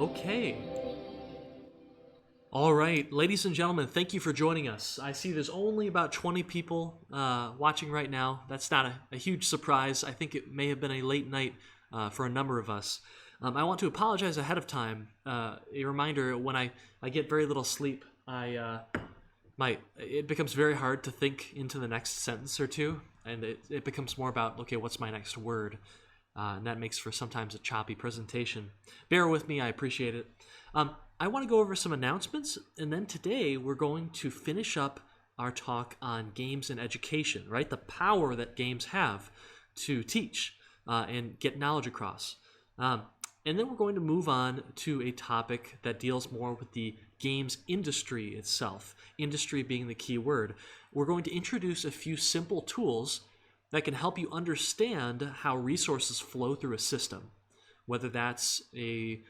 Okay. All right, ladies and gentlemen, thank you for joining us. I see there's only about 20 people watching right now. That's not a huge surprise. I think it may have been a late night for a number of us. I want to apologize ahead of time. A reminder, when I get very little sleep, it becomes very hard to think into the next sentence or two, and it becomes more about, okay, what's my next word? And that makes for sometimes a choppy presentation. Bear with me, I appreciate it. I want to go over some announcements, and then today we're going to finish up our talk on games and education, right? The power that games have to teach and get knowledge across. And then we're going to move on to a topic that deals more with the games industry itself, industry being the key word. We're going to introduce a few simple tools that can help you understand how resources flow through a system, whether that's a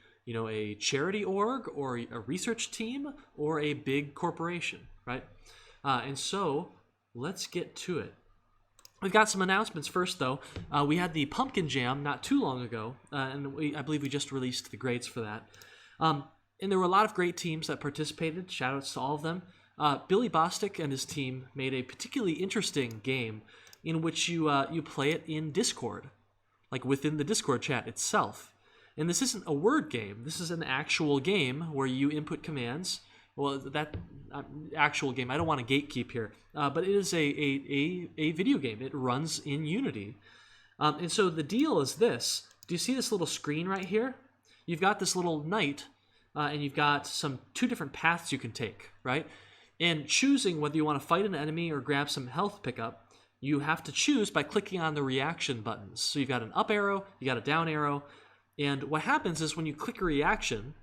charity org or a research team or a big corporation, right? And so let's get to it. We've got some announcements first, though. We had the Pumpkin Jam not too long ago, and I believe we just released the grades for that. And there were a lot of great teams that participated. Shout-outs to all of them. Billy Bostic and his team made a particularly interesting game in which you play it in Discord, like within the Discord chat itself. And this isn't a word game. This is an actual game where you input commands. Well, that actual game, I don't want to gatekeep here, but it is a video game. It runs in Unity. And so the deal is this. Do you see this little screen right here? You've got this little knight, and you've got two different paths you can take, right? And choosing whether you want to fight an enemy or grab some health pickup, you have to choose by clicking on the reaction buttons. So you've got an up arrow, you got a down arrow, and what happens is when you click a reaction,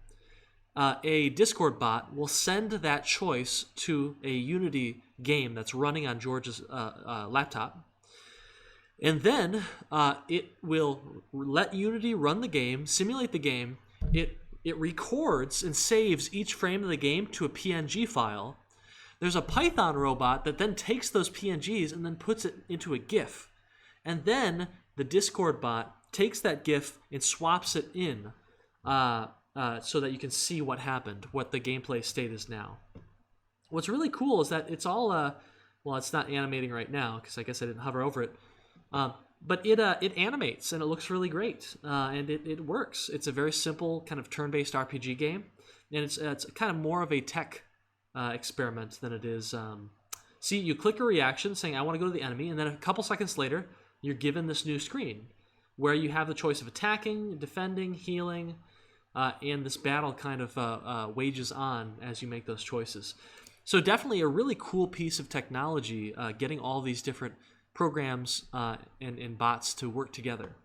a Discord bot will send that choice to a Unity game that's running on George's laptop. And then it will let Unity run the game, simulate the game. It records and saves each frame of the game to a PNG file. There's a Python robot that then takes those PNGs and then puts it into a GIF. And then the Discord bot takes that GIF and swaps it in so that you can see what happened, what the gameplay state is now. What's really cool is that it's all, well, it's not animating right now because I guess I didn't hover over it, but it animates and it looks really great, and it works. It's a very simple kind of turn-based RPG game, and it's kind of more of a tech experiment than it is. See, you click a reaction saying, I want to go to the enemy, and then a couple seconds later, you're given this new screen where you have the choice of attacking, defending, healing, and this battle kind of wages on as you make those choices. So definitely a really cool piece of technology, getting all these different programs and bots to work together.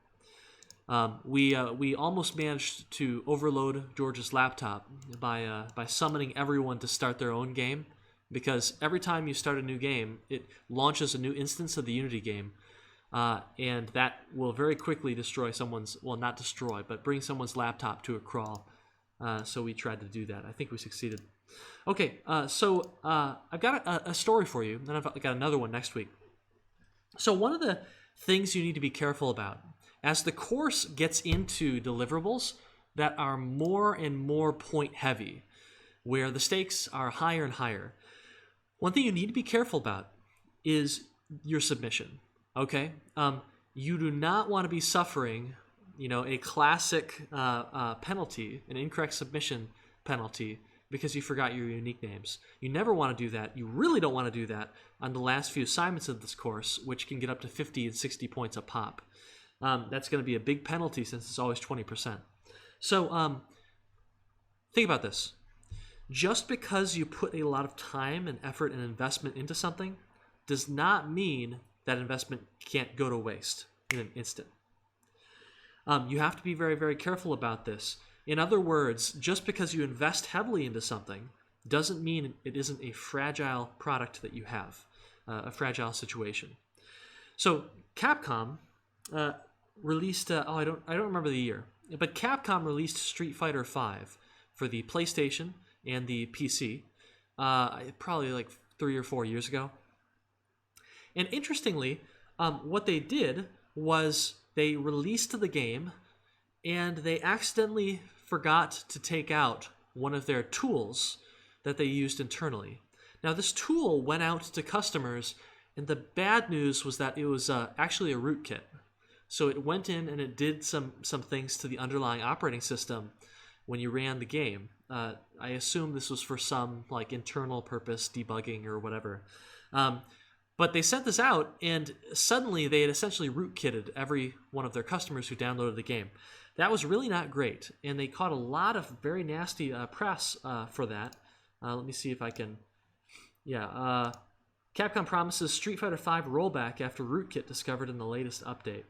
We almost managed to overload George's laptop by summoning everyone to start their own game, because every time you start a new game, it launches a new instance of the Unity game. And that will very quickly destroy someone's, well, not destroy, but bring someone's laptop to a crawl. So we tried to do that. I think we succeeded. Okay, so I've got a story for you, and I've got another one next week. So one of the things you need to be careful about, as the course gets into deliverables that are more and more point heavy, where the stakes are higher and higher, one thing you need to be careful about is your submission. Okay, you do not want to be suffering, a classic penalty, an incorrect submission penalty, because you forgot your unique names. You never want to do that. You really don't want to do that on the last few assignments of this course, which can get up to 50 and 60 points a pop. That's going to be a big penalty since it's always 20%. So think about this. Just because you put a lot of time and effort and investment into something does not mean that investment can't go to waste in an instant. You have to be very, very careful about this. In other words, just because you invest heavily into something doesn't mean it isn't a fragile product that you have, a fragile situation. So Capcom released, I don't remember the year, but Capcom released Street Fighter V for the PlayStation and the PC, probably like 3 or 4 years ago. And interestingly, what they did was they released the game and they accidentally forgot to take out one of their tools that they used internally. Now, this tool went out to customers, and the bad news was that it was actually a rootkit. So it went in and it did some things to the underlying operating system when you ran the game. I assume this was for some like internal purpose, debugging or whatever. But they sent this out, and suddenly they had essentially rootkitted every one of their customers who downloaded the game. That was really not great, and they caught a lot of very nasty press for that. Let me see if I can... Yeah, Capcom promises Street Fighter V rollback after rootkit discovered in the latest update.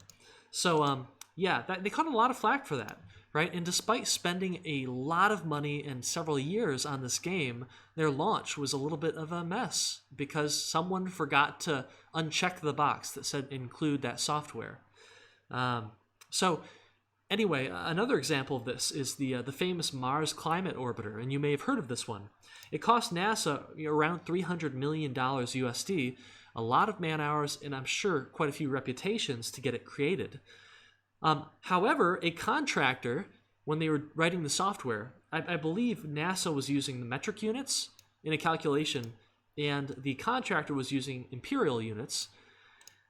So, they caught a lot of flack for that, right? And despite spending a lot of money and several years on this game, their launch was a little bit of a mess because someone forgot to uncheck the box that said include that software. Anyway, another example of this is the famous Mars Climate Orbiter, and you may have heard of this one. It cost NASA around $300 million USD, a lot of man hours, and I'm sure quite a few reputations to get it created. However, a contractor, when they were writing the software, I believe NASA was using the metric units in a calculation, and the contractor was using imperial units,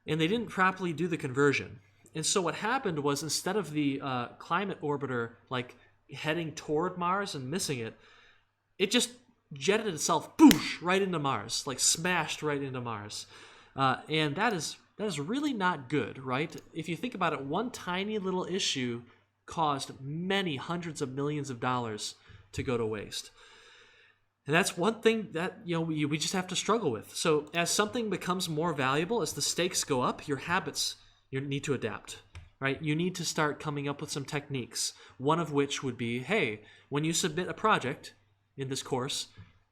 and they didn't properly do the conversion. And so what happened was, instead of the climate orbiter like heading toward Mars and missing it, it just jetted itself boosh right into Mars, like smashed right into Mars. And that is really not good, right? If you think about it, one tiny little issue caused many hundreds of millions of dollars to go to waste. And that's one thing that we just have to struggle with. So as something becomes more valuable, as the stakes go up, your habits you need to adapt, right? You need to start coming up with some techniques, one of which would be, hey, when you submit a project in this course,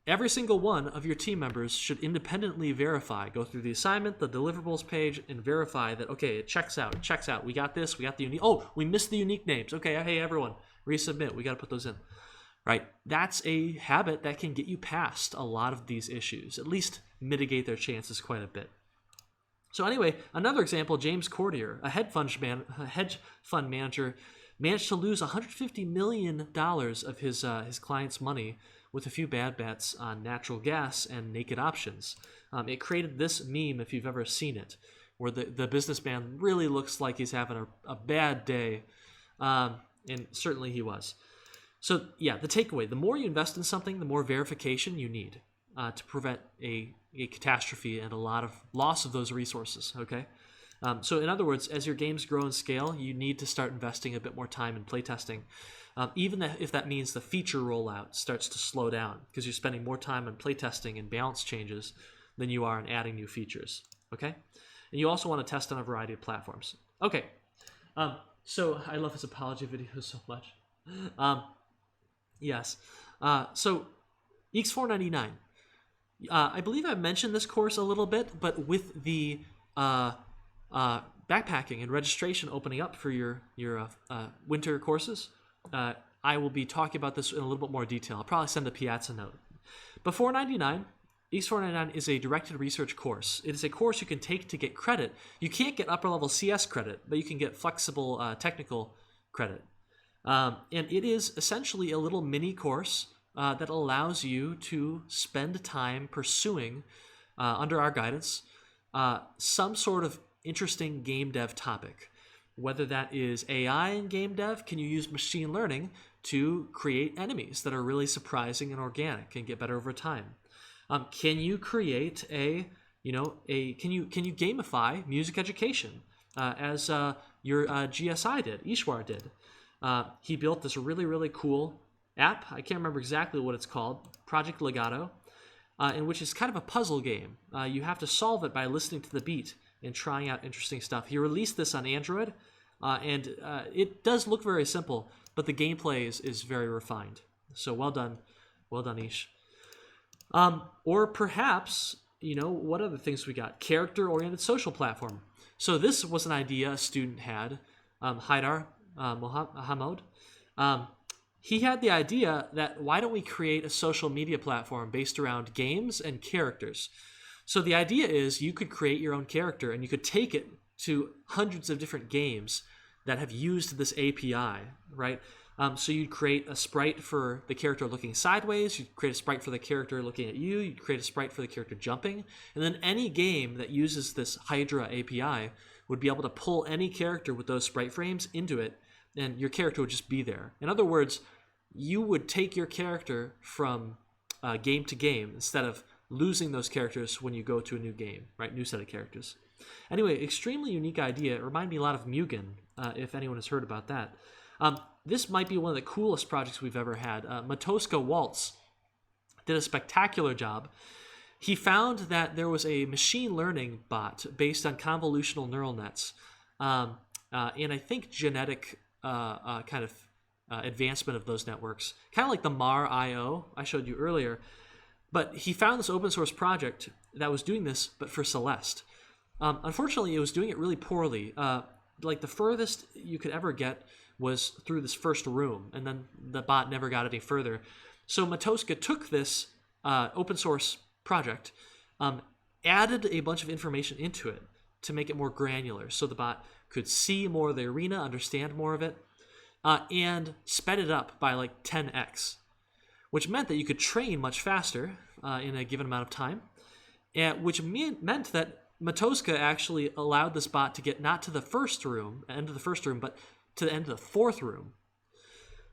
every single one of your team members should independently verify, go through the assignment, the deliverables page, and verify that, okay, it checks out, we got this, we got the unique, oh, we missed the unique names, okay, hey, everyone, resubmit, we got to put those in, right? That's a habit that can get you past a lot of these issues, at least mitigate their chances quite a bit. So anyway, another example, James Cordier, a hedge fund manager, managed to lose $150 million of his client's money with a few bad bets on natural gas and naked options. It created this meme, if you've ever seen it, where the businessman really looks like he's having a bad day, and certainly he was. So yeah, the takeaway, the more you invest in something, the more verification you need to prevent a catastrophe and a lot of loss of those resources, okay? So in other words, as your games grow in scale, you need to start investing a bit more time in playtesting, even if that means the feature rollout starts to slow down because you're spending more time on playtesting and balance changes than you are on adding new features, okay? And you also want to test on a variety of platforms. Okay, so I love his apology videos so much. Yes, so EECS 499. I believe I mentioned this course a little bit, but with the backpacking and registration opening up for your winter courses, I will be talking about this in a little bit more detail. I'll probably send a Piazza note. But 499, EECS 499 is a directed research course. It is a course you can take to get credit. You can't get upper level CS credit, but you can get flexible technical credit. And it is essentially a little mini course that allows you to spend time pursuing, under our guidance, some sort of interesting game dev topic. Whether that is AI in game dev, can you use machine learning to create enemies that are really surprising and organic and get better over time? Can you create can you gamify music education as your GSI did, Ishwar did? He built this really, really cool app. I can't remember exactly what it's called, Project Legato, in which is kind of a puzzle game. You have to solve it by listening to the beat and trying out interesting stuff. He released this on Android, and it does look very simple, but the gameplay is very refined. So well done Ish. Or perhaps, what other things we got? Character-oriented social platform. So this was an idea a student had, Haidar Mohammed. He had the idea that why don't we create a social media platform based around games and characters? So the idea is you could create your own character and you could take it to hundreds of different games that have used this API, right? So you'd create a sprite for the character looking sideways, you'd create a sprite for the character looking at you, you'd create a sprite for the character jumping, and then any game that uses this Hydra API would be able to pull any character with those sprite frames into it, and your character would just be there. In other words, you would take your character from game to game instead of losing those characters when you go to a new game, right? New set of characters. Anyway, extremely unique idea. It reminded me a lot of Mugen, if anyone has heard about that. This might be one of the coolest projects we've ever had. Matoska Waltz did a spectacular job. He found that there was a machine learning bot based on convolutional neural nets, and I think genetic kind of advancement of those networks, kind of like the MAR.io I showed you earlier. But he found this open source project that was doing this, but for Celeste. Unfortunately, it was doing it really poorly. Like the furthest you could ever get was through this first room, and then the bot never got any further. So Matoska took this open source project, added a bunch of information into it to make it more granular, so the bot could see more of the arena, understand more of it, and sped it up by like 10x, which meant that you could train much faster in a given amount of time, which meant that Matoska actually allowed this bot to get not to the first room, end of the first room, but to the end of the fourth room.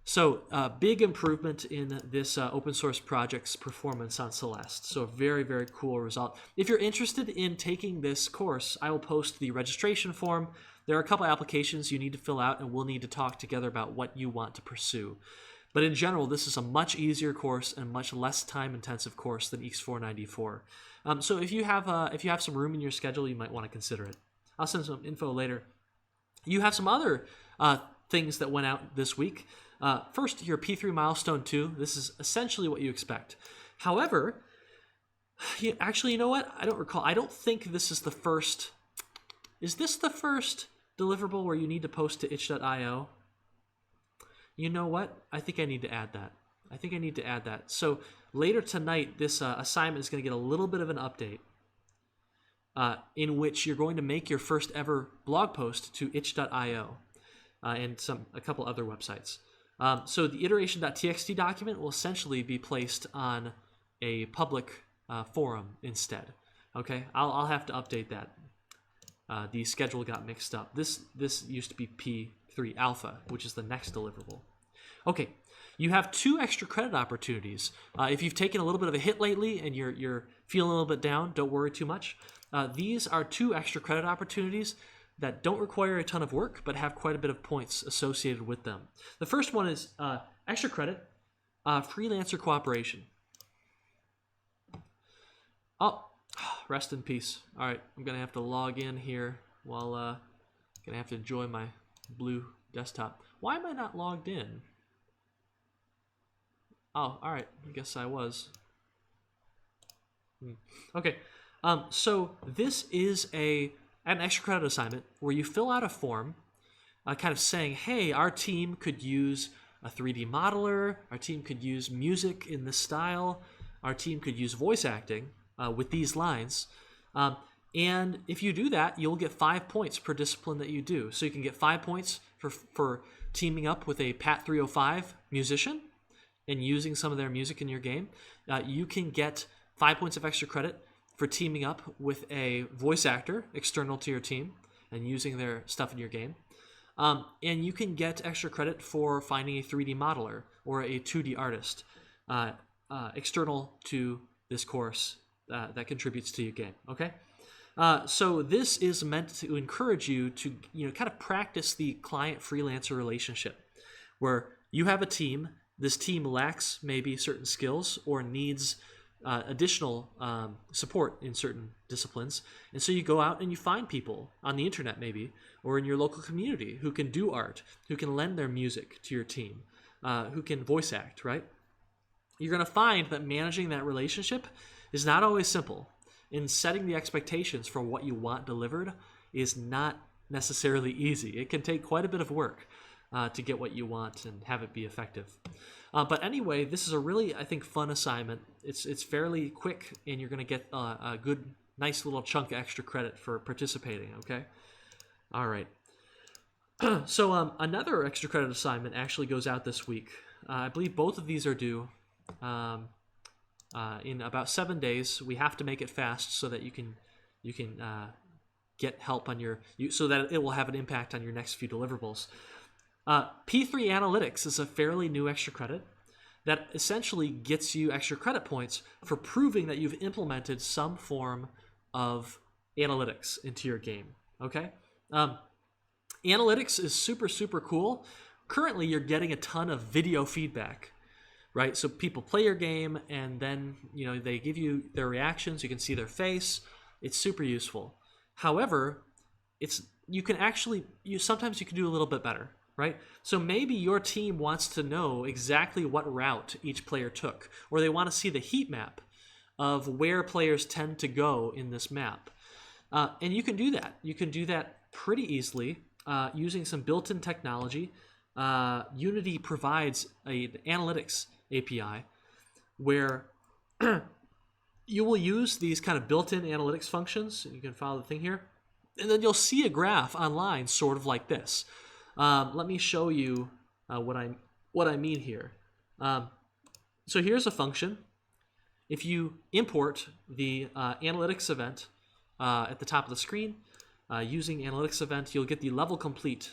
So big improvement in this open source project's performance on Celeste. So a very, very cool result. If you're interested in taking this course, I will post the registration form. There are a couple applications you need to fill out, and we'll need to talk together about what you want to pursue. But in general, this is a much easier course and much less time-intensive course than EECS 494. So if you have some room in your schedule, you might want to consider it. I'll send some info later. You have some other things that went out this week. First, your P3 Milestone 2. This is essentially what you expect. However, actually, you know what? I don't recall. I don't think this is the first. Is this the first deliverable where you need to post to itch.io? You know what? I think I need to add that. So later tonight, this assignment is going to get a little bit of an update in which you're going to make your first ever blog post to itch.io and a couple other websites. So the iteration.txt document will essentially be placed on a public forum instead. Okay, I'll have to update that. The schedule got mixed up. This used to be P3 Alpha, which is the next deliverable. Okay, you have 2 extra credit opportunities. If you've taken a little bit of a hit lately and you're feeling a little bit down, don't worry too much. These are 2 extra credit opportunities that don't require a ton of work, but have quite a bit of points associated with them. The first one is extra credit, freelancer cooperation. Oh, rest in peace. All right, I'm going to have to log in here while going to have to enjoy my blue desktop. Why am I not logged in? Oh, all right. I guess I was. Okay. So this is an extra credit assignment where you fill out a form kind of saying, hey, our team could use a 3D modeler, our team could use music in this style, our team could use voice acting with these lines. And if you do that, you'll get 5 points per discipline that you do. So you can get 5 points for teaming up with a PAT 305 musician and using some of their music in your game. You can get 5 points of extra credit for teaming up with a voice actor external to your team and using their stuff in your game. And you can get extra credit for finding a 3D modeler or a 2D artist external to this course that contributes to your game. Okay? So this is meant to encourage you to kind of practice the client-freelancer relationship where you have a team. This team lacks maybe certain skills or needs additional support in certain disciplines. And so you go out and you find people on the internet maybe or in your local community who can do art, who can lend their music to your team, who can voice act, right? You're going to find that managing that relationship is not always simple. And setting the expectations for what you want delivered is not necessarily easy. It can take quite a bit of work to get what you want and have it be effective. But anyway, this is a really, I think, fun assignment. It's fairly quick, and you're going to get a good, nice little chunk of extra credit for participating, okay? All right. So another extra credit assignment actually goes out this week. I believe both of these are due in about 7 days. We have to make it fast so that you can get help on so that it will have an impact on your next few deliverables. P3 Analytics is a fairly new extra credit that essentially gets you extra credit points for proving that you've implemented some form of analytics into your game. Okay. Analytics is super, super cool. Currently, you're getting a ton of video feedback, right? So people play your game and then, they give you their reactions. You can see their face. It's super useful. However, sometimes you can do a little bit better, right? So maybe your team wants to know exactly what route each player took, or they want to see the heat map of where players tend to go in this map. And you can do that. You can do that pretty easily. Using some built-in technology. Unity provides an analytics API where you will use these kind of built-in analytics functions. You can follow the thing here. And then you'll see a graph online sort of like this. Let me show you what I mean here. So here's a function. If you import the analytics event at the top of the screen, using analytics event, you'll get the level complete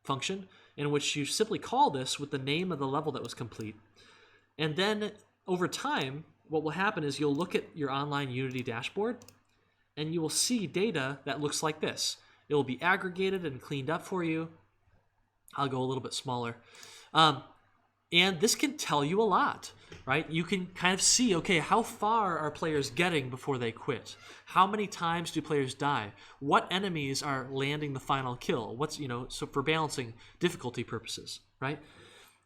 function in which you simply call this with the name of the level that was complete. And then over time, what will happen is you'll look at your online Unity dashboard and you will see data that looks like this. It will be aggregated and cleaned up for you. I'll go a little bit smaller. And this can tell you a lot, right? You can kind of see, okay, how far are players getting before they quit? How many times do players die? What enemies are landing the final kill? So for balancing difficulty purposes, right?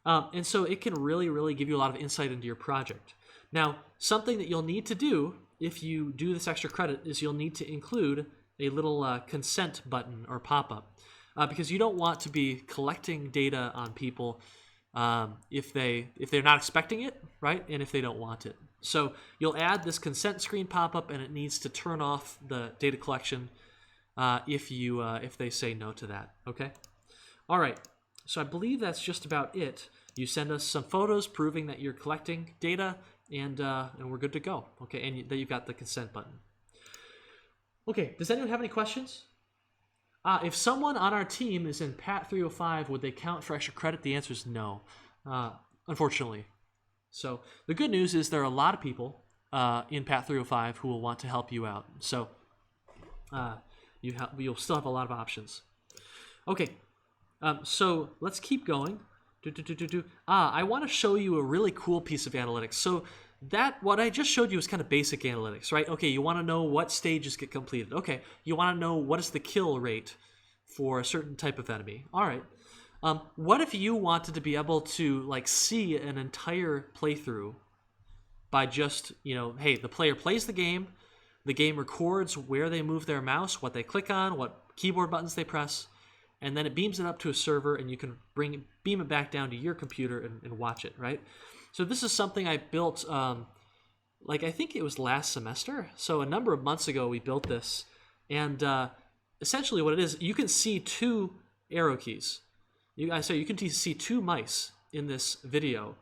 And so it can really, really give you a lot of insight into your project. Now, something that you'll need to do if you do this extra credit is you'll need to include a little consent button or pop-up because you don't want to be collecting data on people if they're not expecting it, right? And if they don't want it. So you'll add this consent screen pop-up, and it needs to turn off the data collection if they say no to that. Okay. All right. So I believe that's just about it. You send us some photos proving that you're collecting data, and we're good to go. Okay, and that you've got the consent button. Okay. Does anyone have any questions? If someone on our team is in PAT 305, would they count for extra credit? The answer is no, unfortunately. So the good news is there are a lot of people in PAT 305 who will want to help you out. So you'll still have a lot of options. Okay, so let's keep going. I want to show you a really cool piece of analytics. So what I just showed you is kind of basic analytics, right? Okay, you want to know what stages get completed. Okay, you want to know what is the kill rate for a certain type of enemy. All right. What if you wanted to be able to see an entire playthrough by just, hey, the player plays the game records where they move their mouse, what they click on, what keyboard buttons they press, and then it beams it up to a server, and you can beam it back down to your computer and watch it, right? So this is something I built, I think it was last semester. So a number of months ago, we built this. And essentially what it is, you can see two arrow keys. You can see two mice in this video.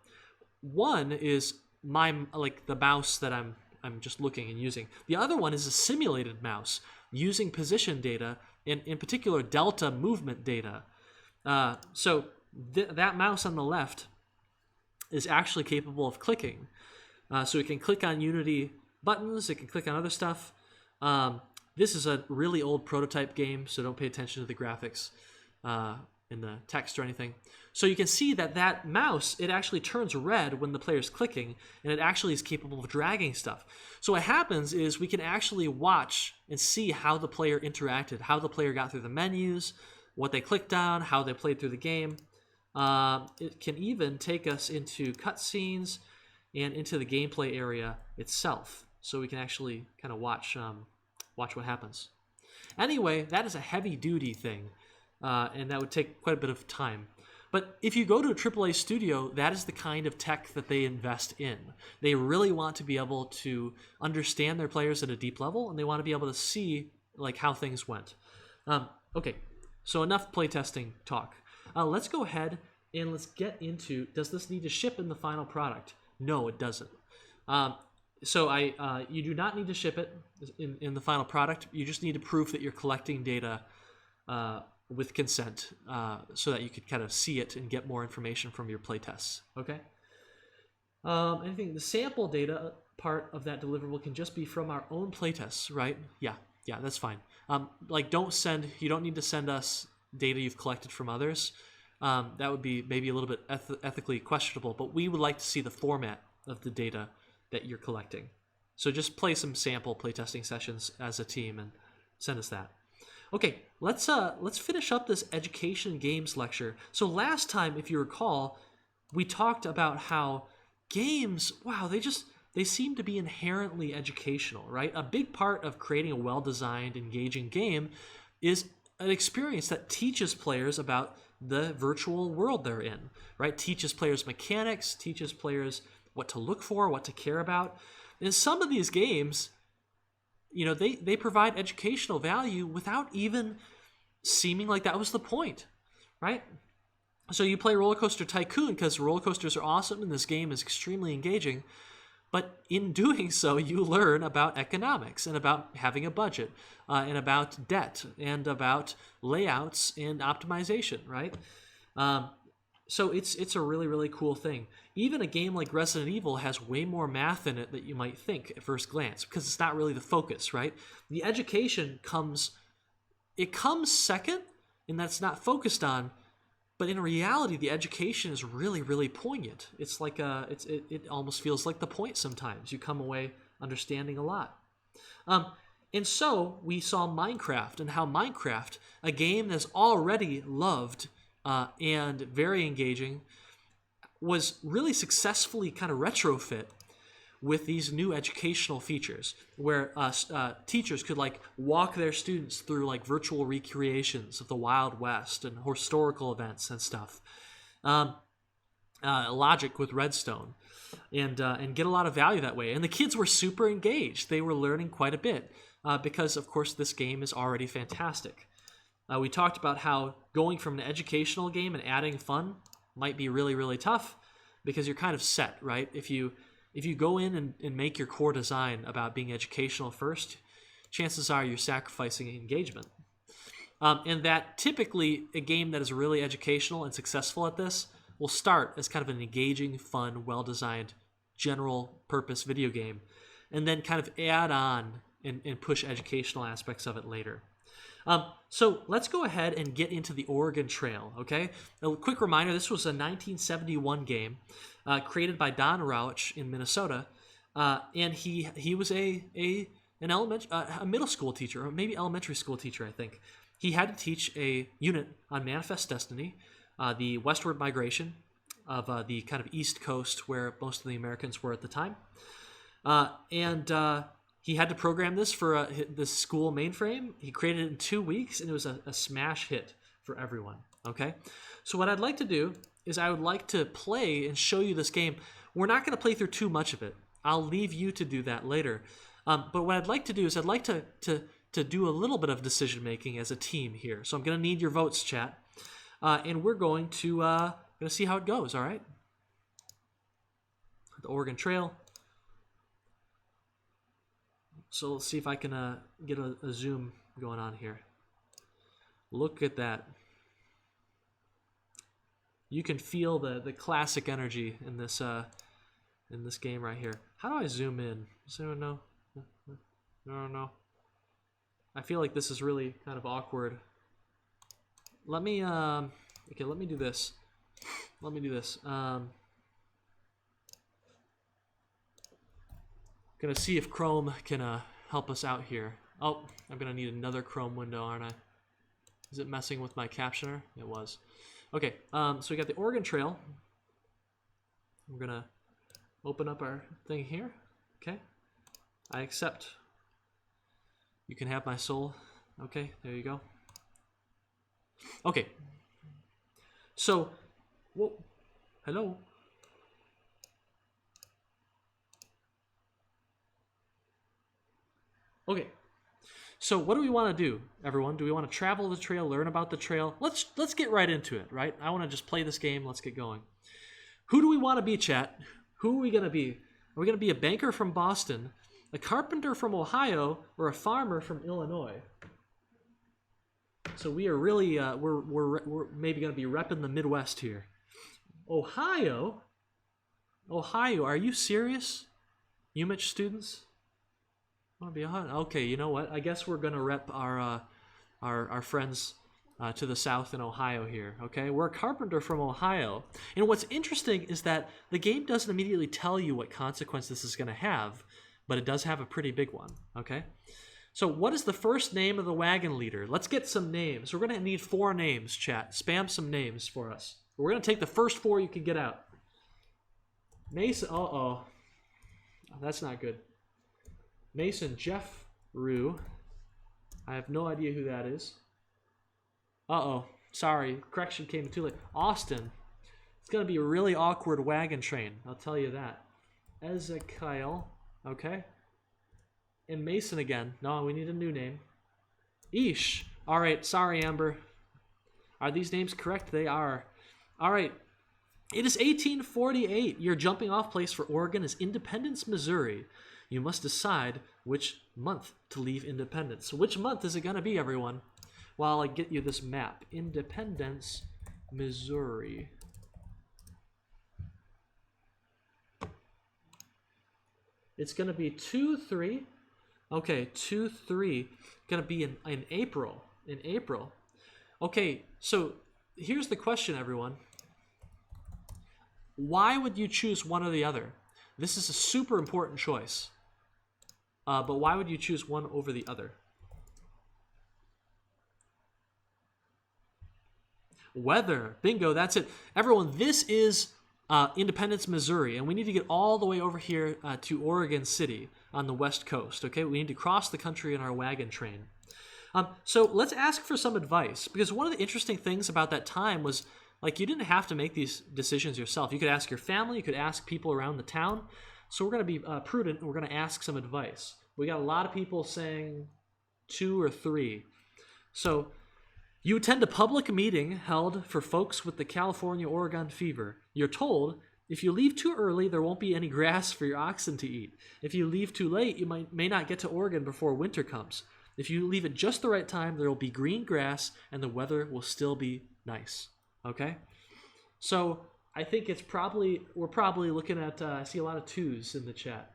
One is the mouse that I'm just looking and using. The other one is a simulated mouse using position data, in particular delta movement data. So that mouse on the left is actually capable of clicking. So it can click on Unity buttons, it can click on other stuff. This is a really old prototype game, so don't pay attention to the graphics in the text or anything. So you can see that mouse, it actually turns red when the player's clicking, and it actually is capable of dragging stuff. So what happens is we can actually watch and see how the player interacted, how the player got through the menus, what they clicked on, how they played through the game. It can even take us into cutscenes and into the gameplay area itself, so we can actually kind of watch what happens. Anyway, that is a heavy-duty thing, and that would take quite a bit of time. But if you go to a AAA studio, that is the kind of tech that they invest in. They really want to be able to understand their players at a deep level, and they want to be able to see how things went. Okay, So enough playtesting talk. Let's go ahead and let's get into, does this need to ship in the final product? No, it doesn't. You do not need to ship it in the final product. You just need to prove that you're collecting data with consent so that you could kind of see it and get more information from your playtests. Okay? I think the sample data part of that deliverable can just be from our own playtests, right? Yeah, that's fine. You don't need to send us data you've collected from others. That would be maybe a little bit ethically questionable, but we would like to see the format of the data that you're collecting. So just play some sample playtesting sessions as a team and send us that. Okay, let's finish up this education games lecture. So last time, if you recall, we talked about how games, wow, they seem to be inherently educational, right? A big part of creating a well-designed, engaging game is an experience that teaches players about the virtual world they're in, right? Teaches players mechanics, teaches players what to look for, what to care about. In some of these games, they provide educational value without even seeming like that was the point, right? So you play Roller Coaster Tycoon because roller coasters are awesome and this game is extremely engaging. But in doing so, you learn about economics and about having a budget and about debt and about layouts and optimization, right? So it's a really, really cool thing. Even a game like Resident Evil has way more math in it than you might think at first glance because it's not really the focus, right? The education comes second, and that's not focused on. But in reality, the education is really, really poignant. It's like it almost feels like the point sometimes. You come away understanding a lot. And so we saw Minecraft and how Minecraft, a game that's already loved and very engaging, was really successfully kind of retrofit with these new educational features where teachers could like walk their students through like virtual recreations of the Wild West and historical events and stuff. Logic with Redstone and get a lot of value that way. And the kids were super engaged. They were learning quite a bit because, of course, this game is already fantastic. We talked about how going from an educational game and adding fun might be really, really tough because you're kind of set, right? If you go in and make your core design about being educational first, chances are you're sacrificing engagement. And that typically a game that is really educational and successful at this will start as kind of an engaging, fun, well-designed, general-purpose video game, and then kind of add on and push educational aspects of it later. So let's go ahead and get into the Oregon Trail, okay? A quick reminder, this was a 1971 game created by Don Rauch in Minnesota, and he was a middle school teacher, or maybe elementary school teacher, I think. He had to teach a unit on Manifest Destiny, the westward migration of the kind of East Coast where most of the Americans were at the time. He had to program this for the school mainframe. He created it in 2 weeks, and it was a smash hit for everyone, okay? So what I'd like to do is I would like to play and show you this game. We're not going to play through too much of it. I'll leave you to do that later. But what I'd like to do is I'd like to do a little bit of decision-making as a team here. So I'm going to need your votes, chat. And we're going to see how it goes, all right? The Oregon Trail. So let's see if I can get a zoom going on here. Look at that. You can feel the classic energy in this game right here. How do I zoom in? Does anyone know? No. I feel like this is really kind of awkward. Let me do this. Gonna see if Chrome can help us out here. Oh, I'm gonna need another Chrome window, aren't I? Is it messing with my captioner? It was. Okay, so we got the Oregon Trail. We're gonna open up our thing here. Okay, I accept. You can have my soul. Okay, there you go. Okay. So, whoa, hello. Okay, So what do we want to do, everyone? Do we want to travel the trail, learn about the trail? Let's get right into it, right? I want to just play this game. Let's get going. Who do we want to be, chat? Who are we going to be? Are we going to be a banker from Boston, a carpenter from Ohio, or a farmer from Illinois? So we are really, we're maybe going to be repping the Midwest here. Ohio? Ohio, are you serious? UMich students? Want to be Ohio? Okay, you know what? I guess we're going to rep our friends to the south in Ohio here, okay? We're a carpenter from Ohio. And what's interesting is that the game doesn't immediately tell you what consequence this is going to have, but it does have a pretty big one, okay? So what is the first name of the wagon leader? Let's get some names. We're going to need 4 names, chat. Spam some names for us. We're going to take the first 4 you can get out. Mason, uh-oh. That's not good. Mason Jeff Rue. I have no idea who that is. Uh-oh. Sorry. Correction came too late. Austin. It's going to be a really awkward wagon train. I'll tell you that. Ezekiel. Okay. And Mason again. No, we need a new name. Ish. All right. Sorry, Amber. Are these names correct? They are. All right. It is 1848. Your jumping off place for Oregon is Independence, Missouri. You must decide which month to leave Independence. So which month is it going to be, everyone? While I get you this map. Independence, Missouri. It's going to be 2-3. Okay, 2-3. Going to be in April. In April. Okay, so here's the question, everyone. Why would you choose one or the other? This is a super important choice. But why would you choose one over the other? Weather. Bingo, that's it. Everyone, this is Independence, Missouri, and we need to get all the way over here to Oregon City on the west coast, okay? We need to cross the country in our wagon train. So let's ask for some advice, because one of the interesting things about that time was, like, you didn't have to make these decisions yourself. You could ask your family, you could ask people around the town. So we're going to be prudent, and we're going to ask some advice. We got a lot of people saying 2 or 3. So you attend a public meeting held for folks with the California-Oregon fever. You're told, if you leave too early, there won't be any grass for your oxen to eat. If you leave too late, you may not get to Oregon before winter comes. If you leave at just the right time, there will be green grass, and the weather will still be nice. Okay? So I think we're probably looking at, I see a lot of 2s in the chat.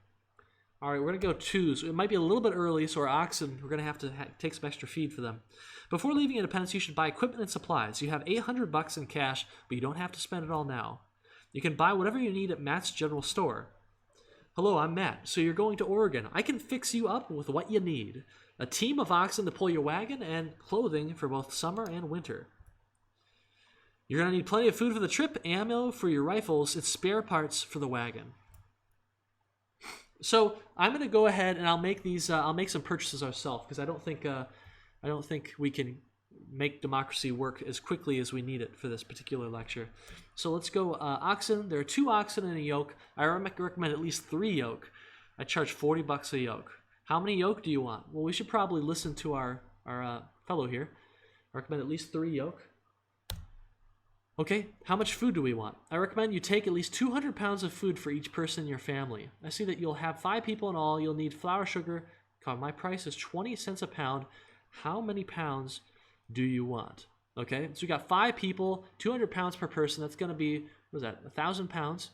All right, we're going to go 2s. It might be a little bit early, so our oxen, we're going to have to take some extra feed for them. Before leaving Independence, you should buy equipment and supplies. You have $800 in cash, but you don't have to spend it all now. You can buy whatever you need at Matt's General Store. Hello, I'm Matt. So you're going to Oregon. I can fix you up with what you need. A team of oxen to pull your wagon and clothing for both summer and winter. You're going to need plenty of food for the trip, ammo for your rifles, and spare parts for the wagon. So I'm going to go ahead and I'll make these. I'll make some purchases ourselves because I don't think we can make democracy work as quickly as we need it for this particular lecture. So let's go oxen. There are 2 oxen and a yoke. I recommend at least 3 yoke. I charge $40 a yoke. How many yoke do you want? Well, we should probably listen to our fellow here. I recommend at least 3 yoke. Okay, how much food do we want? I recommend you take at least 200 pounds of food for each person in your family. I see that you'll have 5 people in all. You'll need flour, sugar. God, my price is 20 cents a pound. How many pounds do you want? Okay, so we got 5 people, 200 pounds per person. That's going to be, what is that, 1,000 pounds?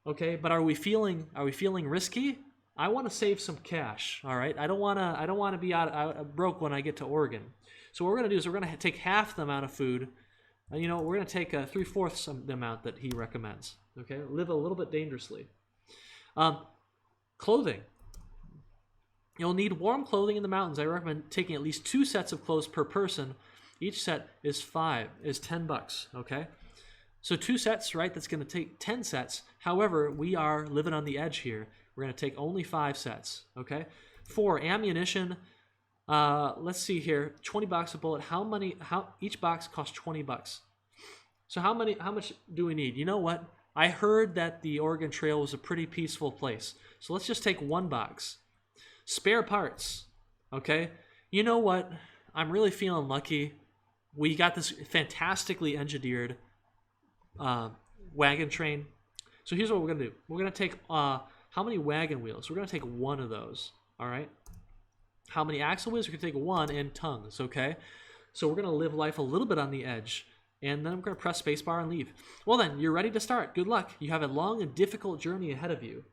Okay, but are we feeling risky? I want to save some cash. All right, I don't want to be out broke when I get to Oregon. So what we're going to do is we're going to take half the amount of food. You know, we're going to take 3/4 of the amount that he recommends. Okay, live a little bit dangerously. Clothing. You'll need warm clothing in the mountains. I recommend taking at least 2 sets of clothes per person. Each set is $10. Okay, so 2 sets, right? That's going to take 10 sets. However, we are living on the edge here. We're going to take only 5 sets. Okay, 4 ammunition. Let's see here. $20 a bullet. Each box costs $20. So how much do we need? You know what? I heard that the Oregon Trail was a pretty peaceful place. So let's just take 1 box. Spare parts. Okay? You know what? I'm really feeling lucky. We got this fantastically engineered wagon train. So here's what we're gonna do. We're gonna take how many wagon wheels? We're gonna take one of those. All right. How many axle wheels? We're gonna take one, and tongues. Okay. So we're gonna live life a little bit on the edge, and then I'm gonna press spacebar and leave. Well then, you're ready to start. Good luck. You have a long and difficult journey ahead of you.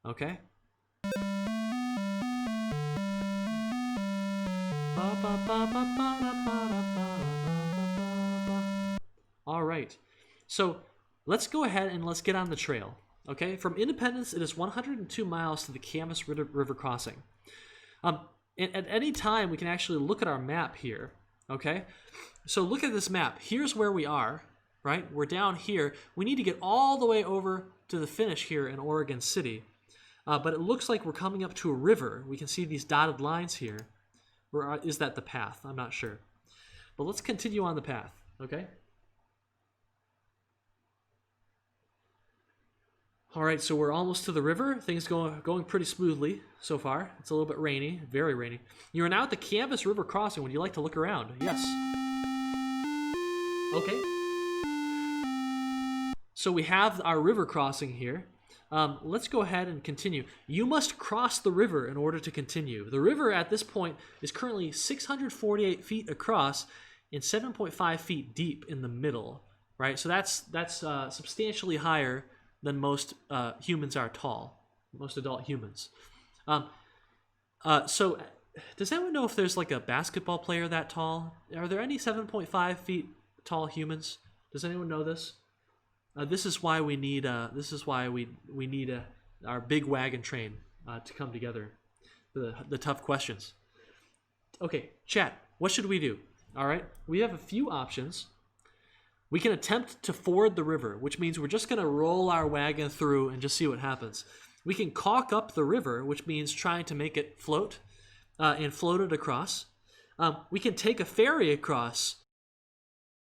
Okay. All right. So let's go ahead and let's get on the trail. Okay. From Independence, it is 102 miles to the Canvas River crossing. At any time, we can actually look at our map here. Okay. So look at this map. Here's where we are, right? We're down here. We need to get all the way over to the finish here in Oregon City. But it looks like we're coming up to a river. We can see these dotted lines here. Or is that the path? I'm not sure. But let's continue on the path, okay? All right, so we're almost to the river. Things going pretty smoothly so far. It's a little bit rainy, very rainy. You are now at the Canvas River crossing. Would you like to look around? Yes. Okay. So we have our river crossing here. Let's go ahead and continue. You must cross the river in order to continue. The river at this point is currently 648 feet across and 7.5 feet deep in the middle, right? So that's substantially higher than most humans are tall, most adult humans. So does anyone know if there's like a basketball player that tall? Are there any 7.5 feet tall humans? Does anyone know this? This is why we need our big wagon train to come together. The tough questions. Okay, chat. What should we do? All right, we have a few options. We can attempt to ford the river, which means we're just going to roll our wagon through and just see what happens. We can caulk up the river, which means trying to make it float and float it across. We can take a ferry across,